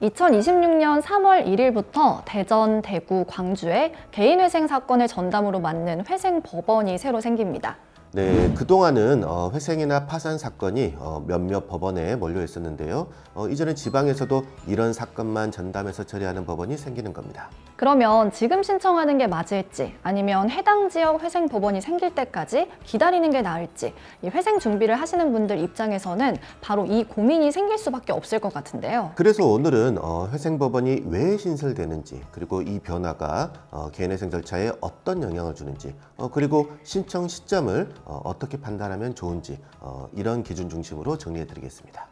2026년 3월 1일부터 대전, 대구, 광주에 개인회생 사건을 전담으로 맡는 회생 법원이 새로 생깁니다. 네, 그동안은 회생이나 파산 사건이 몇몇 법원에 몰려 있었는데요. 이제는 지방에서도 이런 사건만 전담해서 처리하는 법원이 생기는 겁니다. 그러면 지금 신청하는 게 맞을지 아니면 해당 지역 회생 법원이 생길 때까지 기다리는 게 나을지 이 회생 준비를 하시는 분들 입장에서는 바로 이 고민이 생길 수밖에 없을 것 같은데요. 그래서 오늘은 회생 법원이 왜 신설되는지, 그리고 이 변화가 개인회생 절차에 어떤 영향을 주는지, 그리고 신청 시점을 어떻게 판단하면 좋은지 이런 기준 중심으로 정리해 드리겠습니다.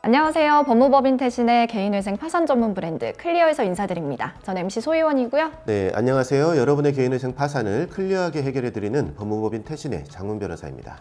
안녕하세요. 법무법인 태신의 개인회생 파산 전문 브랜드 클리어에서 인사드립니다. 전 MC 소희원이고요. 네, 안녕하세요. 여러분의 개인회생 파산을 클리어하게 해결해 드리는 법무법인 태신의 장문 변호사입니다.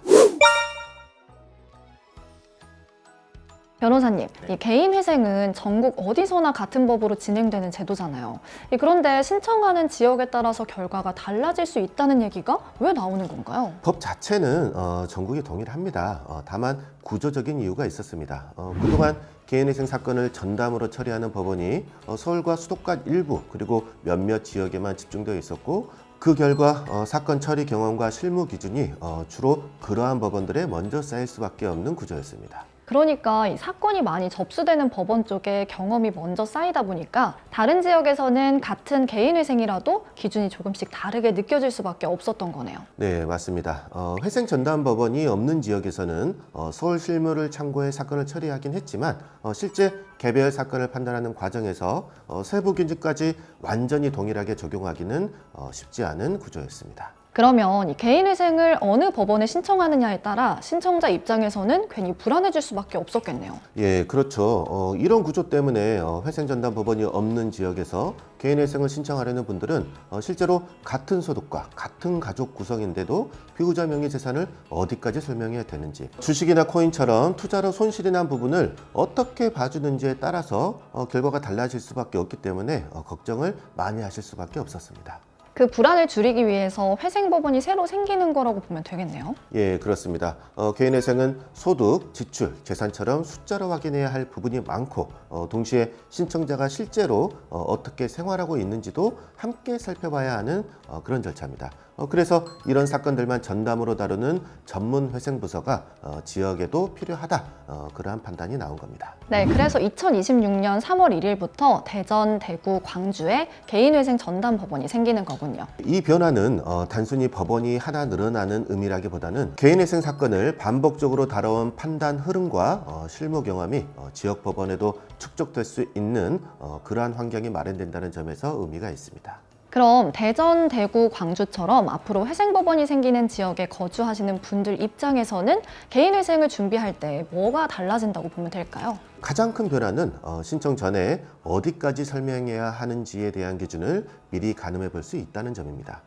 변호사님, 이 개인회생은 전국 어디서나 같은 법으로 진행되는 제도잖아요. 그런데 신청하는 지역에 따라서 결과가 달라질 수 있다는 얘기가 왜 나오는 건가요? 법 자체는 전국이 동일합니다. 다만 구조적인 이유가 있었습니다. 그동안 개인회생 사건을 전담으로 처리하는 법원이 서울과 수도권 일부 그리고 몇몇 지역에만 집중되어 있었고, 그 결과 사건 처리 경험과 실무 기준이 주로 그러한 법원들에 먼저 쌓일 수밖에 없는 구조였습니다. 그러니까 이 사건이 많이 접수되는 법원 쪽에 경험이 먼저 쌓이다 보니까 다른 지역에서는 같은 개인회생이라도 기준이 조금씩 다르게 느껴질 수밖에 없었던 거네요. 네, 맞습니다. 회생 전담 법원이 없는 지역에서는 서울 실무를 참고해 사건을 처리하긴 했지만 실제 개별 사건을 판단하는 과정에서 세부 기준까지 완전히 동일하게 적용하기는 쉽지 않은 구조였습니다. 그러면 이 개인회생을 어느 법원에 신청하느냐에 따라 신청자 입장에서는 괜히 불안해질 수밖에 없었겠네요. 예, 그렇죠. 이런 구조 때문에 회생 전담 법원이 없는 지역에서 개인회생을 신청하려는 분들은 실제로 같은 소득과 같은 가족 구성인데도 피고자 명의 재산을 어디까지 설명해야 되는지, 주식이나 코인처럼 투자로 손실이 난 부분을 어떻게 봐주는지에 따라서 결과가 달라질 수밖에 없기 때문에 걱정을 많이 하실 수밖에 없었습니다. 그 불안을 줄이기 위해서 회생법원이 새로 생기는 거라고 보면 되겠네요. 예, 그렇습니다. 개인회생은 소득, 지출, 재산처럼 숫자로 확인해야 할 부분이 많고 동시에 신청자가 실제로 어떻게 생활하고 있는지도 함께 살펴봐야 하는 그런 절차입니다. 그래서 이런 사건들만 전담으로 다루는 전문 회생부서가 지역에도 필요하다, 그러한 판단이 나온 겁니다. 네, 그래서 2026년 3월 1일부터 대전, 대구, 광주에 개인회생 전담 법원이 생기는 거군요. 이 변화는 단순히 법원이 하나 늘어나는 의미라기보다는 개인회생 사건을 반복적으로 다뤄온 판단 흐름과 실무 경험이 지역 법원에도 축적될 수 있는 그러한 환경이 마련된다는 점에서 의미가 있습니다. 그럼 대전, 대구, 광주처럼 앞으로 회생법원이 생기는 지역에 거주하시는 분들 입장에서는 개인회생을 준비할 때 뭐가 달라진다고 보면 될까요? 가장 큰 변화는 신청 전에 어디까지 설명해야 하는지에 대한 기준을 미리 가늠해 볼 수 있다는 점입니다.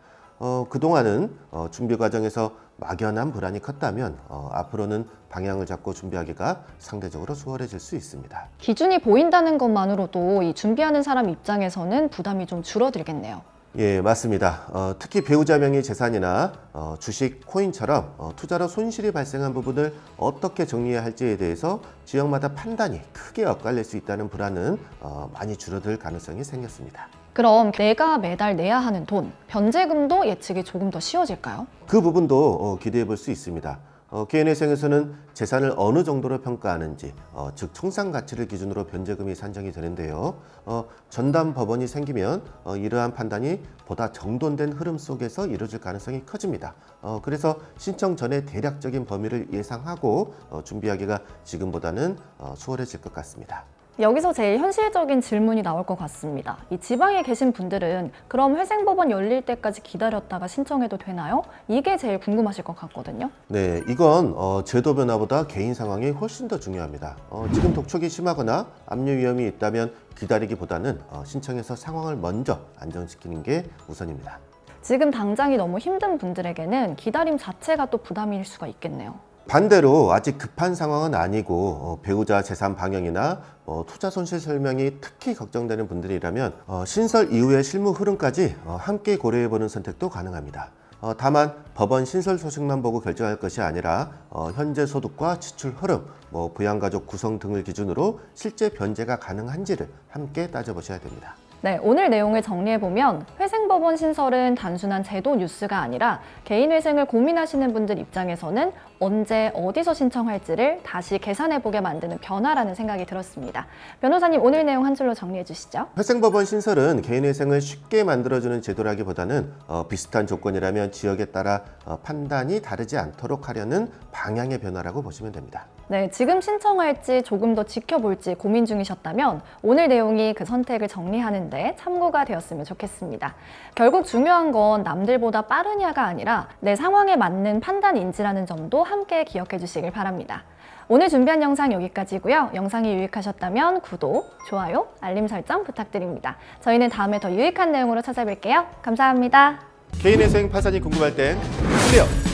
그동안은 준비 과정에서 막연한 불안이 컸다면 앞으로는 방향을 잡고 준비하기가 상대적으로 수월해질 수 있습니다. 기준이 보인다는 것만으로도 이 준비하는 사람 입장에서는 부담이 좀 줄어들겠네요. 예, 맞습니다. 특히 배우자 명의 재산이나 주식, 코인처럼 투자로 손실이 발생한 부분을 어떻게 정리해야 할지에 대해서 지역마다 판단이 크게 엇갈릴 수 있다는 불안은 많이 줄어들 가능성이 생겼습니다. 그럼 내가 매달 내야 하는 돈, 변제금도 예측이 조금 더 쉬워질까요? 그 부분도 기대해 볼 수 있습니다. 개인회생에서는 재산을 어느 정도로 평가하는지, 즉 청산 가치를 기준으로 변제금이 산정이 되는데요. 전담 법원이 생기면 이러한 판단이 보다 정돈된 흐름 속에서 이루어질 가능성이 커집니다. 그래서 신청 전에 대략적인 범위를 예상하고 준비하기가 지금보다는 수월해질 것 같습니다. 여기서 제일 현실적인 질문이 나올 것 같습니다. 이 지방에 계신 분들은 그럼 회생법원 열릴 때까지 기다렸다가 신청해도 되나요? 이게 제일 궁금하실 것 같거든요. 네, 이건 제도 변화보다 개인 상황이 훨씬 더 중요합니다. 지금 독촉이 심하거나 압류 위험이 있다면 기다리기보다는 신청해서 상황을 먼저 안정시키는 게 우선입니다. 지금 당장이 너무 힘든 분들에게는 기다림 자체가 또 부담일 수가 있겠네요. 반대로 아직 급한 상황은 아니고 배우자 재산 방영이나 투자 손실 설명이 특히 걱정되는 분들이라면 신설 이후의 실무 흐름까지 함께 고려해보는 선택도 가능합니다. 다만 법원 신설 소식만 보고 결정할 것이 아니라 현재 소득과 지출 흐름, 부양가족 구성 등을 기준으로 실제 변제가 가능한지를 함께 따져보셔야 됩니다. 네, 오늘 내용을 정리해보면 회생법원 신설은 단순한 제도 뉴스가 아니라 개인회생을 고민하시는 분들 입장에서는 언제 어디서 신청할지를 다시 계산해보게 만드는 변화라는 생각이 들었습니다. 변호사님, 오늘 내용 한 줄로 정리해 주시죠. 회생법원 신설은 개인회생을 쉽게 만들어주는 제도라기보다는 비슷한 조건이라면 지역에 따라 판단이 다르지 않도록 하려는 방향의 변화라고 보시면 됩니다. 네, 지금 신청할지 조금 더 지켜볼지 고민 중이셨다면 오늘 내용이 그 선택을 정리하는데 참고가 되었으면 좋겠습니다. 결국 중요한 건 남들보다 빠르냐가 아니라 내 상황에 맞는 판단인지라는 점도 함께 기억해 주시길 바랍니다. 오늘 준비한 영상 여기까지고요. 영상이 유익하셨다면 구독, 좋아요, 알림 설정 부탁드립니다. 저희는 다음에 더 유익한 내용으로 찾아뵐게요. 감사합니다. 개인회생 파산이 궁금할 땐 클리어!